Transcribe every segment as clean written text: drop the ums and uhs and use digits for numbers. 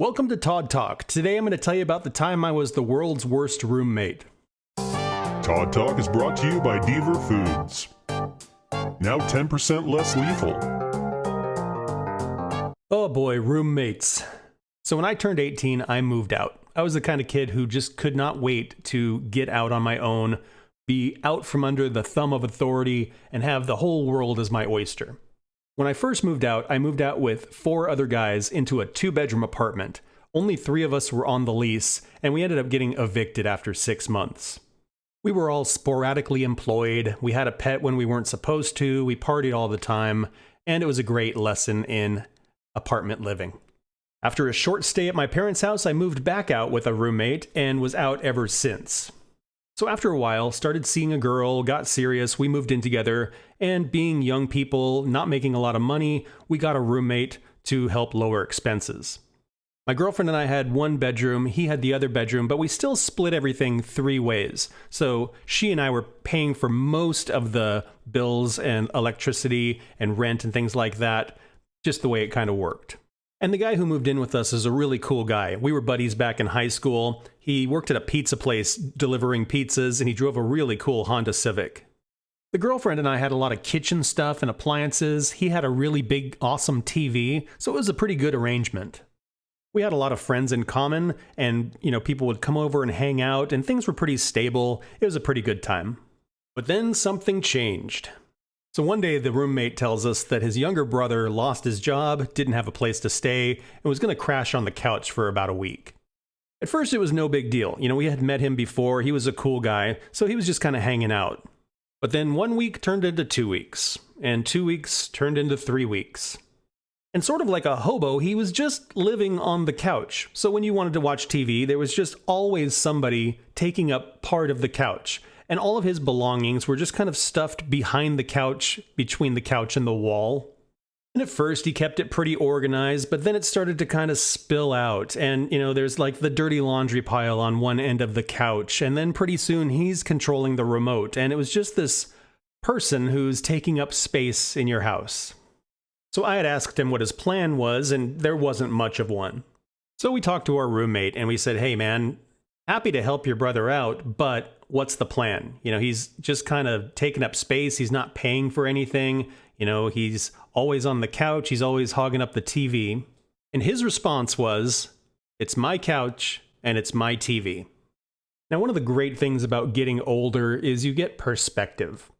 Welcome to Todd Talk. Today I'm going to tell you about the time I was the world's worst roommate. Todd Talk is brought to you by Deaver Foods. Now 10% less lethal. Oh boy, roommates. So when I turned 18, I moved out. I was the kind of kid who just could not wait to get out on my own, be out from under the thumb of authority, and have the whole world as my oyster. When I first moved out, I moved out with 4 other guys into a 2-bedroom apartment. Only 3 of us were on the lease, and we ended up getting evicted after 6 months. We were all sporadically employed, we had a pet when we weren't supposed to, we partied all the time, and it was a great lesson in apartment living. After a short stay at my parents' house, I moved back out with a roommate and was out ever since. So after a while, started seeing a girl, got serious, we moved in together, and being young people, not making a lot of money, we got a roommate to help lower expenses. My girlfriend and I had 1 bedroom, he had the other bedroom, but we still split everything 3 ways. So she and I were paying for most of the bills and electricity and rent and things like that, just the way it kind of worked. And the guy who moved in with us is a really cool guy. We were buddies back in high school. He worked at a pizza place delivering pizzas, and he drove a really cool Honda Civic. The girlfriend and I had a lot of kitchen stuff and appliances. He had a really big, awesome TV, so it was a pretty good arrangement. We had a lot of friends in common, and, people would come over and hang out, and things were pretty stable. It was a pretty good time. But then something changed. So one day the roommate tells us that his younger brother lost his job, didn't have a place to stay, and was going to crash on the couch for about a week. At first it was no big deal. We had met him before, he was a cool guy, so he was just kind of hanging out. But then 1 week turned into 2 weeks, and 2 weeks turned into 3 weeks. And sort of like a hobo, he was just living on the couch. So when you wanted to watch TV, there was just always somebody taking up part of the couch. And all of his belongings were just kind of stuffed behind the couch, between the couch and the wall. And at first he kept it pretty organized, but then it started to kind of spill out. And, there's like the dirty laundry pile on one end of the couch. And then pretty soon he's controlling the remote. And it was just this person who's taking up space in your house. So I had asked him what his plan was, and there wasn't much of one. So we talked to our roommate and we said, hey man, happy to help your brother out, but what's the plan? He's just kind of taking up space. He's not paying for anything. He's always on the couch. He's always hogging up the TV. And his response was, it's my couch and it's my TV. Now, one of the great things about getting older is you get perspective.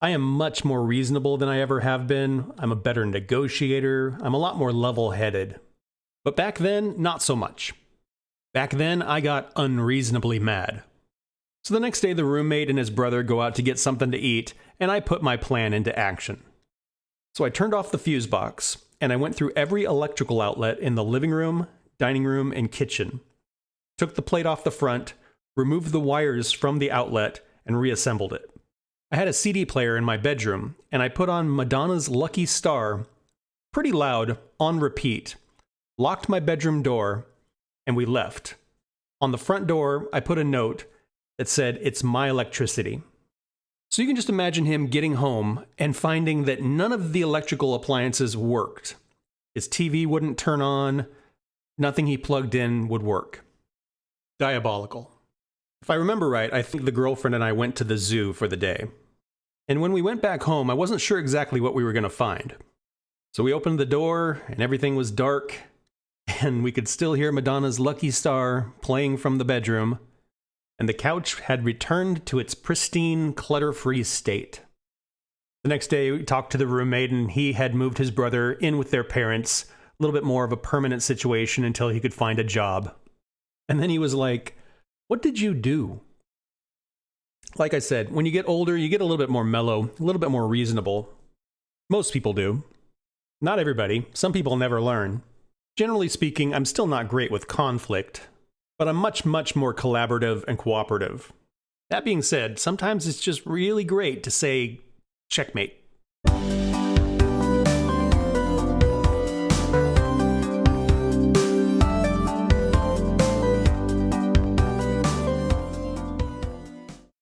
I am much more reasonable than I ever have been. I'm a better negotiator. I'm a lot more level-headed. But back then, not so much. Back then, I got unreasonably mad. So the next day, the roommate and his brother go out to get something to eat, and I put my plan into action. So I turned off the fuse box, and I went through every electrical outlet in the living room, dining room, and kitchen. Took the plate off the front, removed the wires from the outlet, and reassembled it. I had a CD player in my bedroom, and I put on Madonna's Lucky Star, pretty loud, on repeat, locked my bedroom door, and we left. On the front door, I put a note that said, it's my electricity. So you can just imagine him getting home and finding that none of the electrical appliances worked. His TV wouldn't turn on, nothing he plugged in would work. Diabolical. If I remember right, I think the girlfriend and I went to the zoo for the day. And when we went back home, I wasn't sure exactly what we were going to find. So we opened the door, and everything was dark, and we could still hear Madonna's Lucky Star playing from the bedroom, and the couch had returned to its pristine, clutter-free state. The next day, we talked to the roommate, and he had moved his brother in with their parents, a little bit more of a permanent situation until he could find a job. And then he was like, what did you do? Like I said, when you get older, you get a little bit more mellow, a little bit more reasonable. Most people do. Not everybody. Some people never learn. Generally speaking, I'm still not great with conflict, but I'm much, much more collaborative and cooperative. That being said, sometimes it's just really great to say, checkmate.